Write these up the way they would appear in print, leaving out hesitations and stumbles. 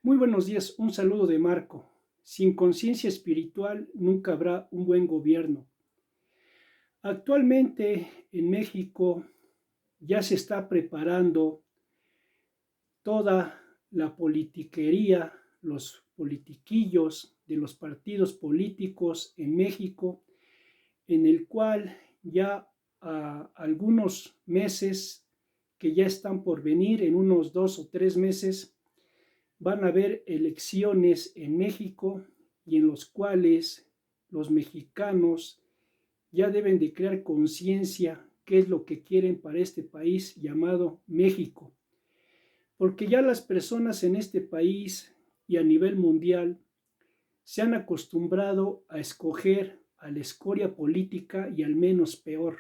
Muy buenos días, un saludo de Marco. Sin conciencia espiritual nunca habrá un buen gobierno. Actualmente en México ya se está preparando toda la politiquería, los politiquillos de los partidos políticos en México, en el cual ya a algunos meses que ya están por venir, en unos 2 o 3 meses, van a haber elecciones en México y en los cuales los mexicanos ya deben de crear conciencia qué es lo que quieren para este país llamado México. Porque ya las personas en este país y a nivel mundial se han acostumbrado a escoger a la escoria política y al menos peor.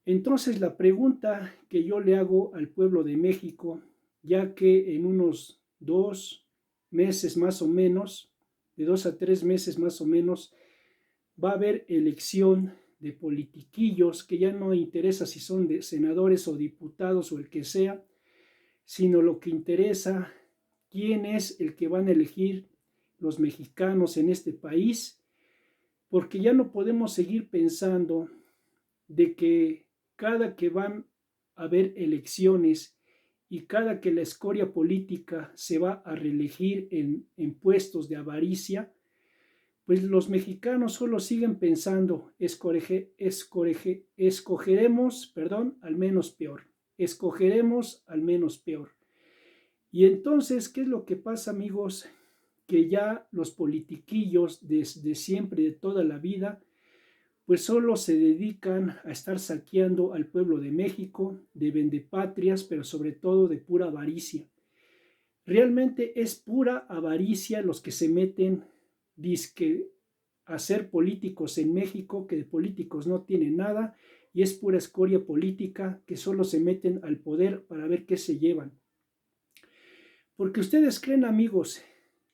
Entonces la pregunta que yo le hago al pueblo de México, ya que en unos 2 meses más o menos, de 2 a 3 meses más o menos, va a haber elección de politiquillos, que ya no interesa si son de senadores o diputados o el que sea, sino lo que interesa quién es el que van a elegir los mexicanos en este país, porque ya no podemos seguir pensando de que cada que van a haber elecciones y cada que la escoria política se va a reelegir en puestos de avaricia, pues los mexicanos solo siguen pensando, escogeremos, al menos peor, escogeremos al menos peor. Y entonces, ¿qué es lo que pasa, amigos? Que ya los politiquillos desde siempre, de toda la vida, pues solo se dedican a estar saqueando al pueblo de México, de vendepatrias, pero sobre todo de pura avaricia. Realmente es pura avaricia los que se meten, dizque, a ser políticos en México, que de políticos no tienen nada, y es pura escoria política que solo se meten al poder para ver qué se llevan. Porque ustedes creen, amigos,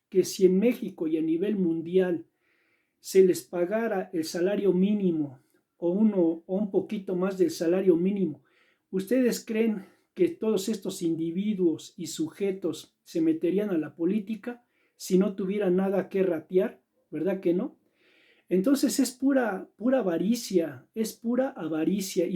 que si en México y a nivel mundial se les pagara el salario mínimo o un poquito más del salario mínimo, ¿ustedes creen que todos estos individuos y sujetos se meterían a la política si no tuvieran nada que ratear? ¿Verdad que no? Entonces es pura avaricia y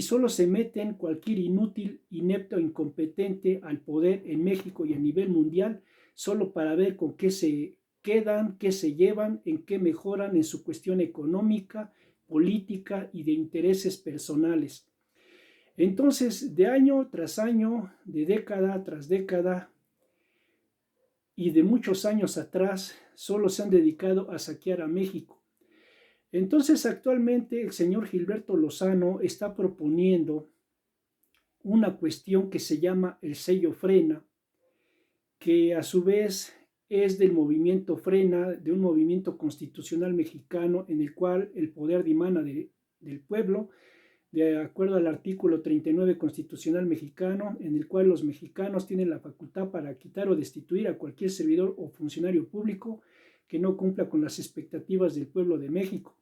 solo se meten cualquier inútil, inepto, incompetente al poder en México y a nivel mundial solo para ver con qué se quedan, qué se llevan, en qué mejoran en su cuestión económica, política y de intereses personales. Entonces, de año tras año, de década tras década y de muchos años atrás, solo se han dedicado a saquear a México. Entonces, actualmente el señor Gilberto Lozano está proponiendo una cuestión que se llama el sello Frena, que a su vez es del movimiento Frena, de un movimiento constitucional mexicano en el cual el poder dimana del pueblo, de acuerdo al artículo 39 constitucional mexicano, en el cual los mexicanos tienen la facultad para quitar o destituir a cualquier servidor o funcionario público que no cumpla con las expectativas del pueblo de México.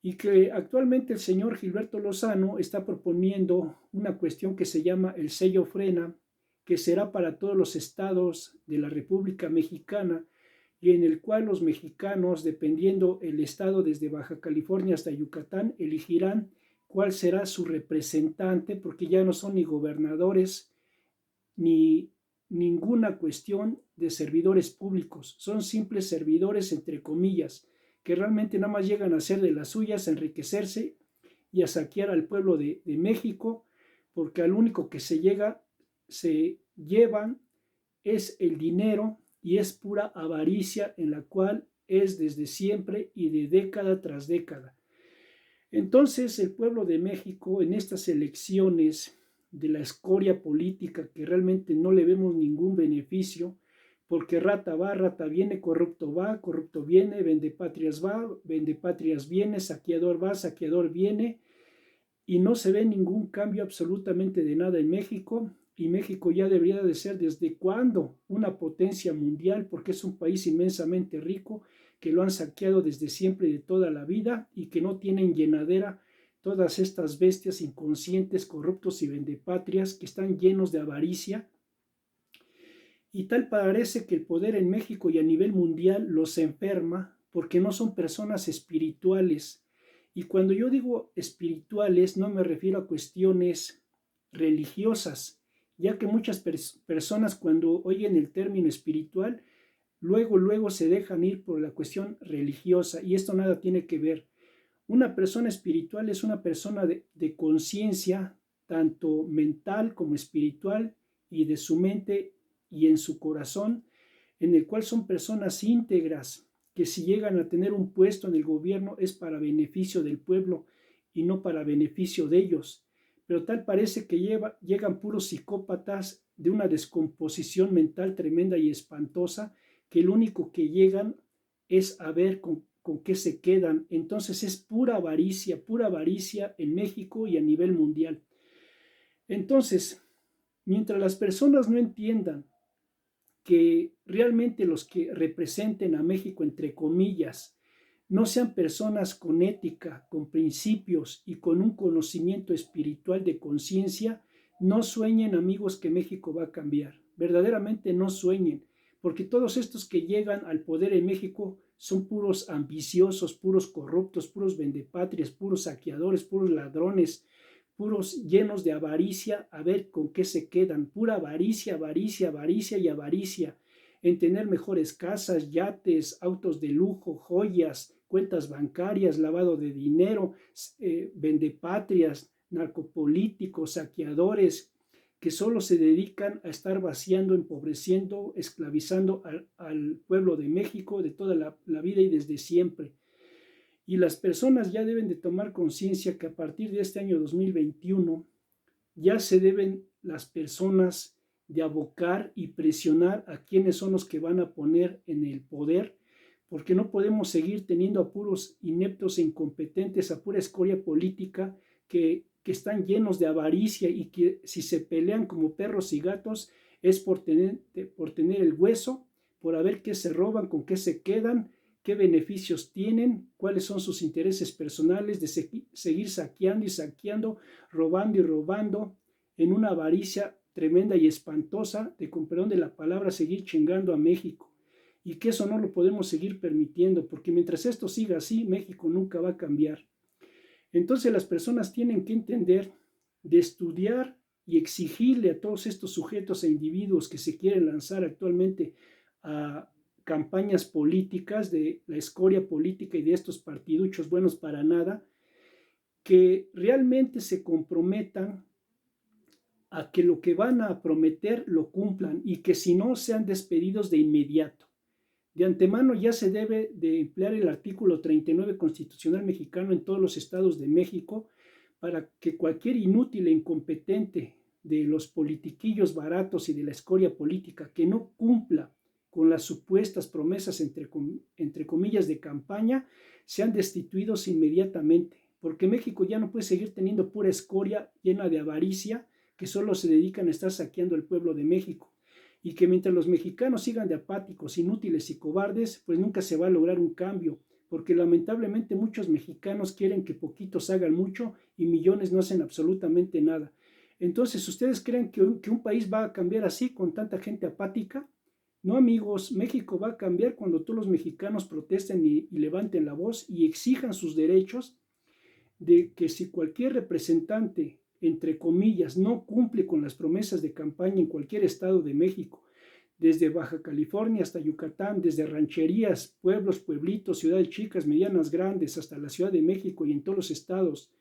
Y que actualmente el señor Gilberto Lozano está proponiendo una cuestión que se llama el sello Frena, que será para todos los estados de la República Mexicana y en el cual los mexicanos, dependiendo el estado desde Baja California hasta Yucatán, elegirán cuál será su representante, porque ya no son ni gobernadores ni ninguna cuestión de servidores públicos, son simples servidores entre comillas, que realmente nada más llegan a hacer de las suyas, a enriquecerse y a saquear al pueblo de México, porque al único que se llevan es el dinero y es pura avaricia en la cual es desde siempre y de década tras década. Entonces el pueblo de México en estas elecciones de la escoria política que realmente no le vemos ningún beneficio, porque rata va, rata viene, corrupto va, corrupto viene, vendepatrias va, vendepatrias viene, saqueador va, saqueador viene, y no se ve ningún cambio absolutamente de nada en México, y México ya debería de ser desde cuándo una potencia mundial, porque es un país inmensamente rico, que lo han saqueado desde siempre y de toda la vida, y que no tienen llenadera todas estas bestias inconscientes, corruptos y vendepatrias, que están llenos de avaricia. Y tal parece que el poder en México y a nivel mundial los enferma porque no son personas espirituales. Y cuando yo digo espirituales no me refiero a cuestiones religiosas, ya que muchas personas cuando oyen el término espiritual, luego se dejan ir por la cuestión religiosa y esto nada tiene que ver. Una persona espiritual es una persona de conciencia, tanto mental como espiritual, y de su mente y en su corazón, en el cual son personas íntegras, que si llegan a tener un puesto en el gobierno es para beneficio del pueblo y no para beneficio de ellos. Pero tal parece que llegan puros psicópatas de una descomposición mental tremenda y espantosa, que lo único que llegan es a ver con qué se quedan. Entonces es pura avaricia en México y a nivel mundial. Entonces, mientras las personas no entiendan que realmente los que representen a México, entre comillas, no sean personas con ética, con principios y con un conocimiento espiritual de conciencia, no sueñen, amigos, que México va a cambiar. Verdaderamente no sueñen, porque todos estos que llegan al poder en México son puros ambiciosos, puros corruptos, puros vendepatrias, puros saqueadores, puros ladrones, puros llenos de avaricia, a ver con qué se quedan, pura avaricia, avaricia, avaricia y avaricia, en tener mejores casas, yates, autos de lujo, joyas, cuentas bancarias, lavado de dinero, vendepatrias, narcopolíticos, saqueadores, que solo se dedican a estar vaciando, empobreciendo, esclavizando al pueblo de México de toda la vida y desde siempre. Y las personas ya deben de tomar conciencia que a partir de este año 2021 ya se deben las personas de abocar y presionar a quienes son los que van a poner en el poder, porque no podemos seguir teniendo a puros ineptos e incompetentes, a pura escoria política que están llenos de avaricia y que si se pelean como perros y gatos es por tener el hueso, por ver qué se roban, con qué se quedan, qué beneficios tienen, cuáles son sus intereses personales de seguir saqueando y saqueando, robando y robando, en una avaricia tremenda y espantosa, de con perdón de la palabra, seguir chingando a México. Y que eso no lo podemos seguir permitiendo, porque mientras esto siga así, México nunca va a cambiar. Entonces las personas tienen que entender de estudiar y exigirle a todos estos sujetos e individuos que se quieren lanzar actualmente a campañas políticas, de la escoria política y de estos partiduchos buenos para nada, que realmente se comprometan a que lo que van a prometer lo cumplan y que si no sean despedidos de inmediato. De antemano ya se debe de emplear el artículo 39 constitucional mexicano en todos los estados de México para que cualquier inútil e incompetente de los politiquillos baratos y de la escoria política que no cumpla con las supuestas promesas entre comillas de campaña sean destituidos inmediatamente, porque México ya no puede seguir teniendo pura escoria llena de avaricia que solo se dedican a estar saqueando al pueblo de México. Y que mientras los mexicanos sigan de apáticos, inútiles y cobardes, pues nunca se va a lograr un cambio, porque lamentablemente muchos mexicanos quieren que poquitos hagan mucho y millones no hacen absolutamente nada. Entonces, ¿ustedes creen que un país va a cambiar así con tanta gente apática? No, amigos, México va a cambiar cuando todos los mexicanos protesten y levanten la voz y exijan sus derechos, de que si cualquier representante, entre comillas, no cumple con las promesas de campaña en cualquier estado de México, desde Baja California hasta Yucatán, desde rancherías, pueblos, pueblitos, ciudades chicas, medianas, grandes, hasta la Ciudad de México y en todos los estados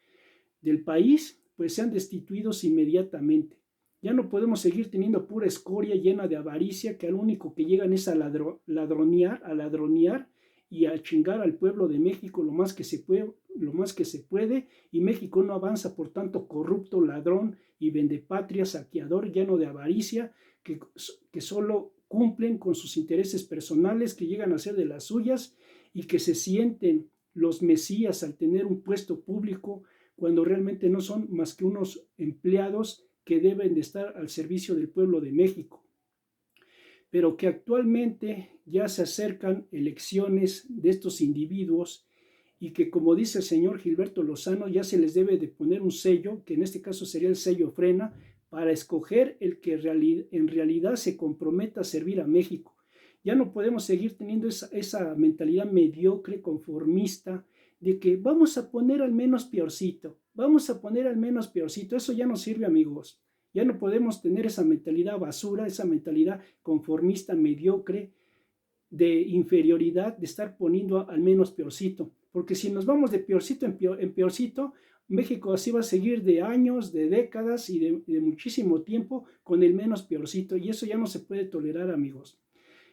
del país, pues sean destituidos inmediatamente. Ya no podemos seguir teniendo pura escoria llena de avaricia, que al único que llegan es a ladronear y a chingar al pueblo de México lo más que se puede, y México no avanza por tanto corrupto, ladrón y vendepatria, saqueador, lleno de avaricia, que solo cumplen con sus intereses personales, que llegan a ser de las suyas y que se sienten los mesías al tener un puesto público cuando realmente no son más que unos empleados que deben de estar al servicio del pueblo de México. Pero que actualmente ya se acercan elecciones de estos individuos y que, como dice el señor Gilberto Lozano, ya se les debe de poner un sello, que en este caso sería el sello frena, para escoger el que en realidad se comprometa a servir a México. Ya no podemos seguir teniendo esa mentalidad mediocre, conformista, de que vamos a poner al menos peorcito, vamos a poner al menos peorcito. Eso ya no sirve, amigos. Ya no podemos tener esa mentalidad basura, esa mentalidad conformista, mediocre, de inferioridad, de estar poniendo al menos peorcito. Porque si nos vamos de peorcito en peorcito, México así va a seguir de años, de décadas y de muchísimo tiempo con el menos peorcito. Y eso ya no se puede tolerar, amigos.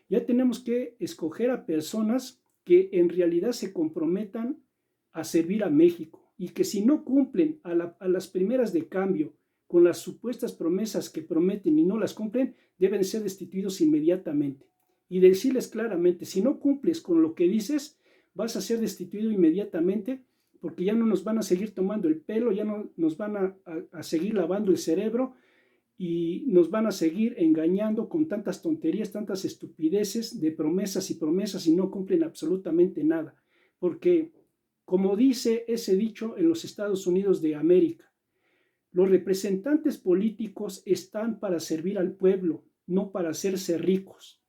Ya tenemos que escoger a personas que en realidad se comprometan a servir a México y que si no cumplen a las primeras de cambio con las supuestas promesas que prometen y no las cumplen, deben ser destituidos inmediatamente. Y decirles claramente, si no cumples con lo que dices, vas a ser destituido inmediatamente porque ya no nos van a seguir tomando el pelo, ya no nos van a seguir lavando el cerebro y nos van a seguir engañando con tantas tonterías, tantas estupideces de promesas y no cumplen absolutamente nada. Porque, como dice ese dicho en los Estados Unidos de América, los representantes políticos están para servir al pueblo, no para hacerse ricos.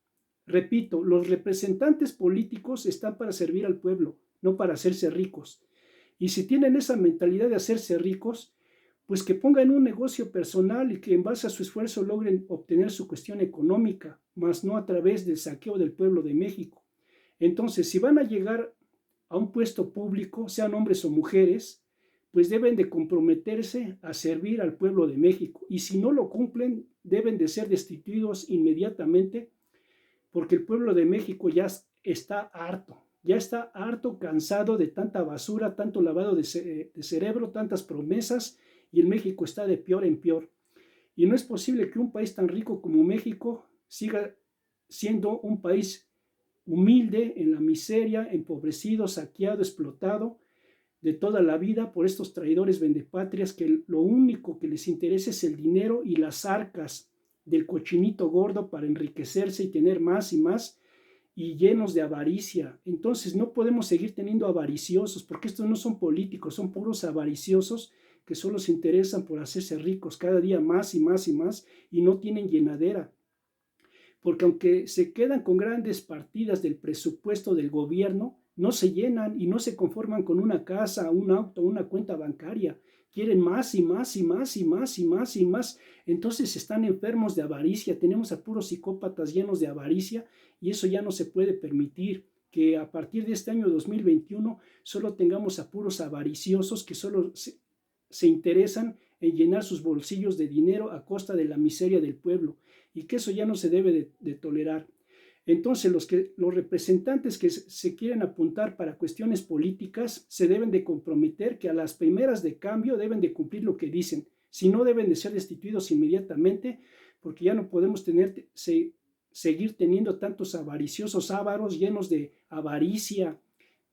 Repito, los representantes políticos están para servir al pueblo, no para hacerse ricos. Y si tienen esa mentalidad de hacerse ricos, pues que pongan un negocio personal y que en base a su esfuerzo logren obtener su cuestión económica, más no a través del saqueo del pueblo de México. Entonces, si van a llegar a un puesto público, sean hombres o mujeres, pues deben de comprometerse a servir al pueblo de México. Y si no lo cumplen, deben de ser destituidos inmediatamente, porque el pueblo de México ya está harto, cansado de tanta basura, tanto lavado de cerebro, tantas promesas, y en México está de peor en peor. Y no es posible que un país tan rico como México siga siendo un país humilde, en la miseria, empobrecido, saqueado, explotado de toda la vida por estos traidores vendepatrias que lo único que les interesa es el dinero y las arcas del cochinito gordo para enriquecerse y tener más y más, y llenos de avaricia. Entonces no podemos seguir teniendo avariciosos, porque estos no son políticos, son puros avariciosos que solo se interesan por hacerse ricos cada día más y más y más, y no tienen llenadera. Porque aunque se quedan con grandes partidas del presupuesto del gobierno, no se llenan y no se conforman con una casa, un auto, una cuenta bancaria. Quieren más y más y más y más y más y más. Entonces están enfermos de avaricia. Tenemos a puros psicópatas llenos de avaricia y eso ya no se puede permitir. Que a partir de este año 2021 solo tengamos a puros avariciosos que solo se interesan en llenar sus bolsillos de dinero a costa de la miseria del pueblo, y que eso ya no se debe de tolerar. Entonces los representantes que se quieren apuntar para cuestiones políticas se deben de comprometer que a las primeras de cambio deben de cumplir lo que dicen, si no deben de ser destituidos inmediatamente, porque ya no podemos seguir teniendo tantos avariciosos ávaros llenos de avaricia,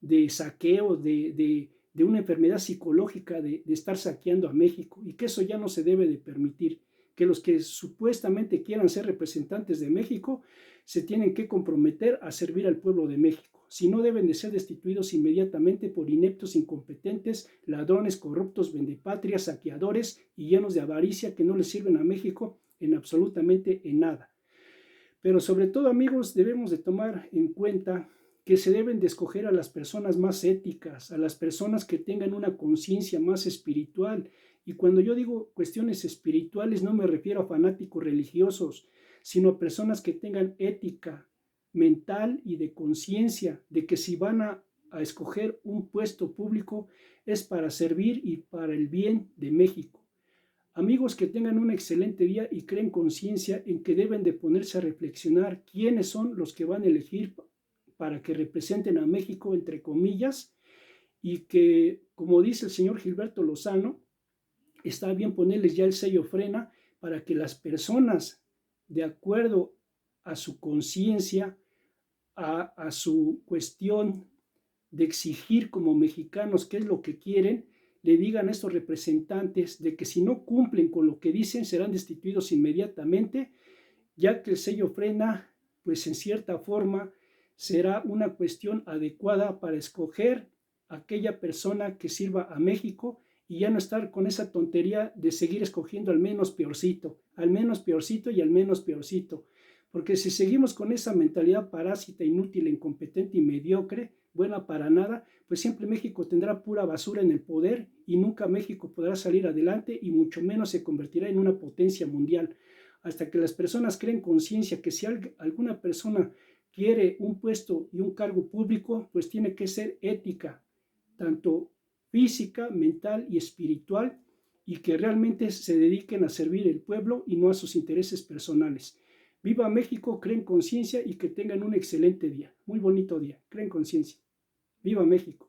de saqueo, de una enfermedad psicológica de estar saqueando a México, y que eso ya no se debe de permitir. Que los que supuestamente quieran ser representantes de México se tienen que comprometer a servir al pueblo de México. Si no, deben de ser destituidos inmediatamente por ineptos, incompetentes, ladrones, corruptos, vendepatrias, saqueadores y llenos de avaricia que no les sirven a México en absolutamente en nada. Pero sobre todo, amigos, debemos de tomar en cuenta que se deben de escoger a las personas más éticas, a las personas que tengan una conciencia más espiritual. Y cuando yo digo cuestiones espirituales no me refiero a fanáticos religiosos, sino a personas que tengan ética mental y de conciencia de que si van a escoger un puesto público es para servir y para el bien de México. Amigos, que tengan un excelente día y creen conciencia en que deben de ponerse a reflexionar quiénes son los que van a elegir para que representen a México, entre comillas, y que, como dice el señor Gilberto Lozano, está bien ponerles ya el sello frena para que las personas, de acuerdo a su conciencia, a su cuestión de exigir como mexicanos qué es lo que quieren, le digan a estos representantes de que si no cumplen con lo que dicen serán destituidos inmediatamente, ya que el sello frena, pues en cierta forma, será una cuestión adecuada para escoger a aquella persona que sirva a México y ya no estar con esa tontería de seguir escogiendo al menos peorcito, al menos peorcito y al menos peorcito. Porque si seguimos con esa mentalidad parásita, inútil, incompetente y mediocre, buena para nada, pues siempre México tendrá pura basura en el poder y nunca México podrá salir adelante y mucho menos se convertirá en una potencia mundial. Hasta que las personas creen conciencia que si alguna persona quiere un puesto y un cargo público, pues tiene que ser ética, tanto física, mental y espiritual, y que realmente se dediquen a servir al pueblo y no a sus intereses personales. Viva México, creen conciencia y que tengan un excelente día, muy bonito día, creen conciencia. Viva México.